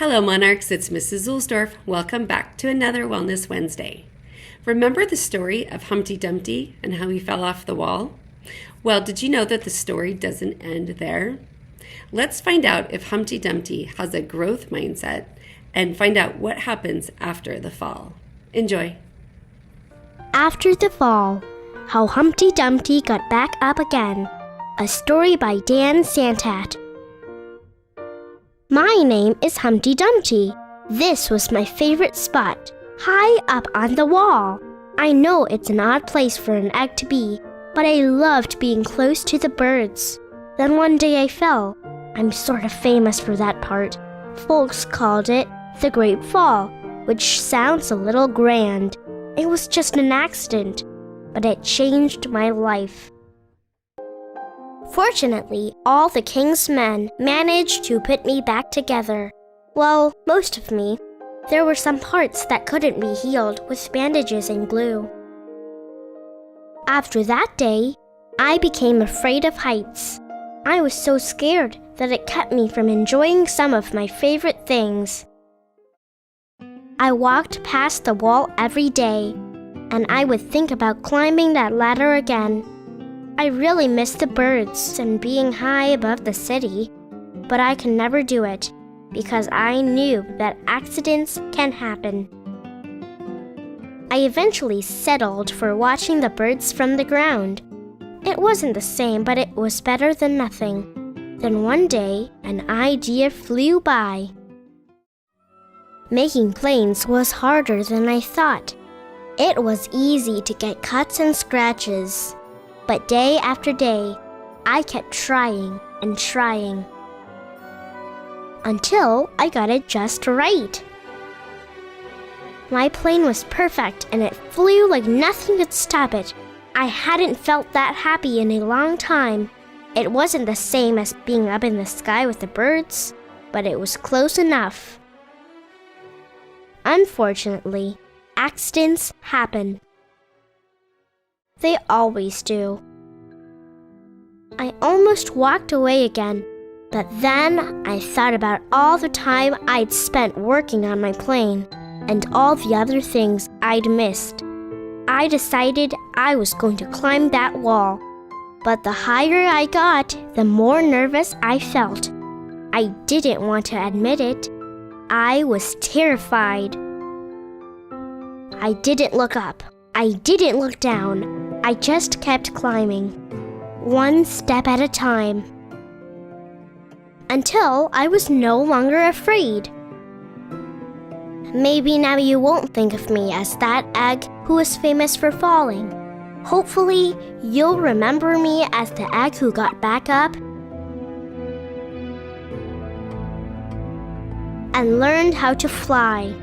Hello, Monarchs. It's Mrs. Zulsdorf. Welcome back to another Wellness Wednesday. Remember the story of Humpty Dumpty and how he fell off the wall? Well, did you know that the story doesn't end there? Let's find out if Humpty Dumpty has a growth mindset and find out what happens after the fall. Enjoy. After the fall, how Humpty Dumpty got back up again. A story by Dan Santat. My name is Humpty Dumpty. This was my favorite spot, high up on the wall. I know it's an odd place for an egg to be, but I loved being close to the birds. Then one day I fell. I'm sort of famous for that part. Folks called it the Great Fall, which sounds a little grand. It was just an accident, but it changed my life. Fortunately, all the king's men managed to put me back together. Well, most of me. There were some parts that couldn't be healed with bandages and glue. After that day, I became afraid of heights. I was so scared that it kept me from enjoying some of my favorite things. I walked past the wall every day, and I would think about climbing that ladder again. I really missed the birds and being high above the city, but I could never do it because I knew that accidents can happen. I eventually settled for watching the birds from the ground. It wasn't the same, but it was better than nothing. Then one day, an idea flew by. Making planes was harder than I thought. It was easy to get cuts and scratches. But day after day, I kept trying and trying until I got it just right. My plane was perfect and it flew like nothing could stop it. I hadn't felt that happy in a long time. It wasn't the same as being up in the sky with the birds, but it was close enough. Unfortunately, accidents happen. They always do. I almost walked away again, but then I thought about all the time I'd spent working on my plane and all the other things I'd missed. I decided I was going to climb that wall, but the higher I got, the more nervous I felt. I didn't want to admit it. I was terrified. I didn't look up. I didn't look down. I just kept climbing, one step at a time, until I was no longer afraid. Maybe now you won't think of me as that egg who was famous for falling. Hopefully, you'll remember me as the egg who got back up and learned how to fly.